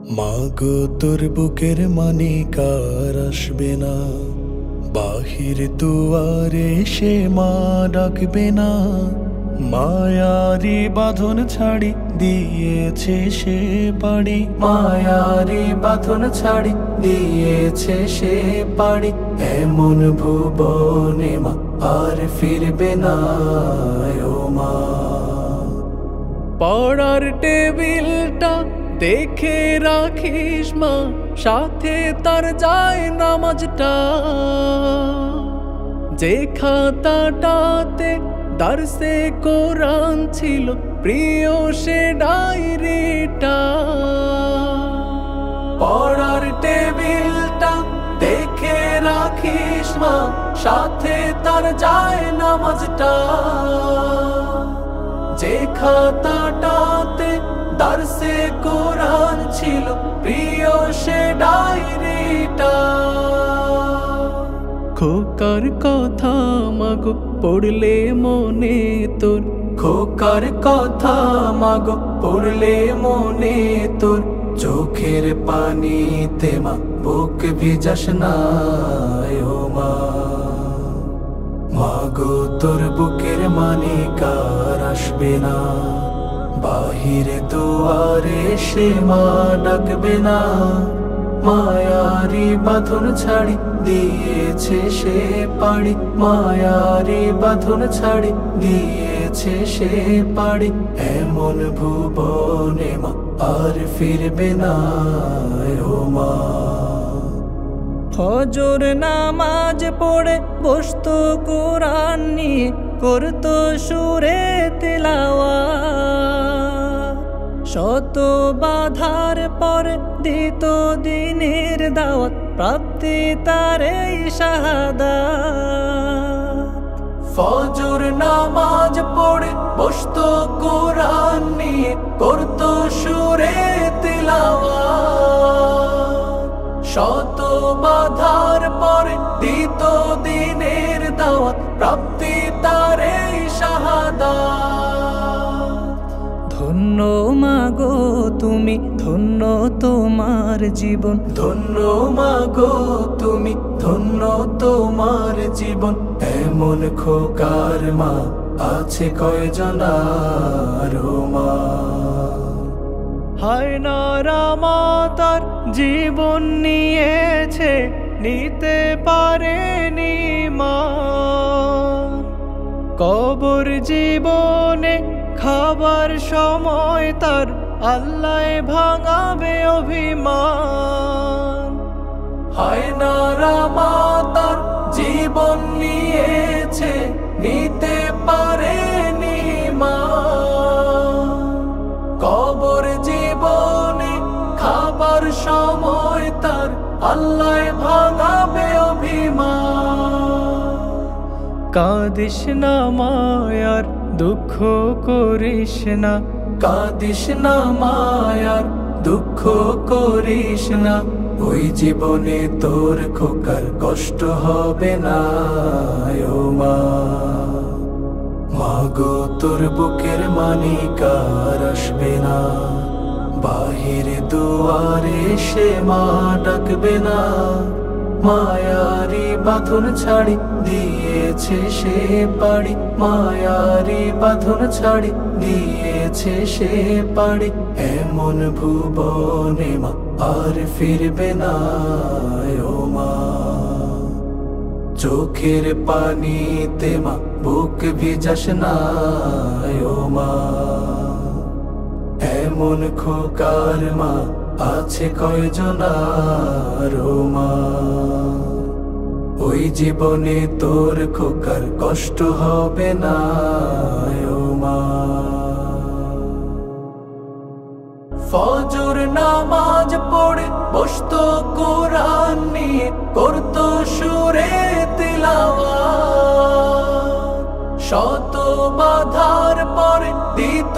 মাগো তোর বুকের মানিক আর আসবে না, বাহির দুয়ারে সে মা ডাকবে না। মায়ারি বাঁধন ছাড়ি দিয়েছে সে পাড়ি, মায়ারি বাঁধন ছাড়ি দিয়েছে সে পাড়ি। এমন ভুবনে মা আর ফিরবে না ও মা। পড়ার টেবিলটা দেখে রাখিস মা, সাথে তার যায় নামাজটা। যে খাতাটাতে দারসে কোরআন ছিল, প্রিয় সে ডায়েরিটা। পড়ার টেবিলটা দেখে রাখিস মা, সাথে তার যায় নামাজটা। যে খাতাটাতে দারসে কোরআন ছিল, প্রিয় সে ডায়েরিটা। খোকার কথা মাগো পড়লে মনে তোর, খোকার কথা মাগো পড়লে মনে তোর। চোখের পানিতে মা বুক ভিজাস না ও মা। মাগো তোর বুকের মানিক আর আসবে না, বাহিরে দুয়ারে সে মা ডাকবে না। মায়ারি বাঁধন ছাড়ি দিয়েছে সে পাড়ি, মায়ারি বাঁধন ছাড়ি দিয়েছে সে পাড়ি। এমন ভুবনে মা আর ফিরবে না ও মা। ফজর নামাজ পড়ে বসতো কোরআন নিয়ে, করতো সুরে তিলাওয়াত। শত বাধার পর দিত দিনের দাওয়াত, প্রাপ্তি তার এই শাহাদাত। ফজর নামাজ পড়ে বসতো কোরআন নিয়ে, করতো সুরে তিলাওয়াত। শত বাধার পরে দিত দিনের দাওয়াত, প্রাপ্তি তার এই শাহাদাত। ধন্য মাগো তুমি, ধন্য তোমার জীবন। ধন্য মাগো তুমি, ধন্য তোমার জীবন। এমন খোকার মা আছে কয়জন আর মা। হায় নারা মা তার জীবন নিয়েছে, নিতে পারেনি মা। কবর জীবনে খাবার সময় তার আল্লাহ ভাঙাবে অভিমান। হায় নারা মা তার জীবন নিয়েছে, নিতে পারেনি মা। কবর জীবনে খাবার সময় তার আল্লাহ ভাঙাবে অভিমান। কাঁদিস না মায়ার দুঃখ করিস না, কাঁদিস না মায়ার দুঃখ করিস না। ওই জীবনে তোর খোকার কষ্ট হবে না ও মা। মাগো তোর বুকের মানিক আর আসবে না, বাহিরে দুয়ারে সে মা ডাকবে না। মায়ারি বাঁধন ছাড়ি দিয়েছে সে পাড়ি, মায়ারি বাঁধন ছাড়ি দিয়েছে সে পাড়ি। এমন ভুবনে মা আর ফিরবে না ও মা। চোখের পানিতে মা বুক ভিজাস না ও মা। এমন খোকার মা আছে কয়জন আর মা। ওই জীবনে তোর খোকার কষ্ট হবে না ও মা। ফজর নামাজ পড়ে বসতো কোরআন নিয়ে, করতো সুরে তিলাওয়াত। শত বাধার পরে দিত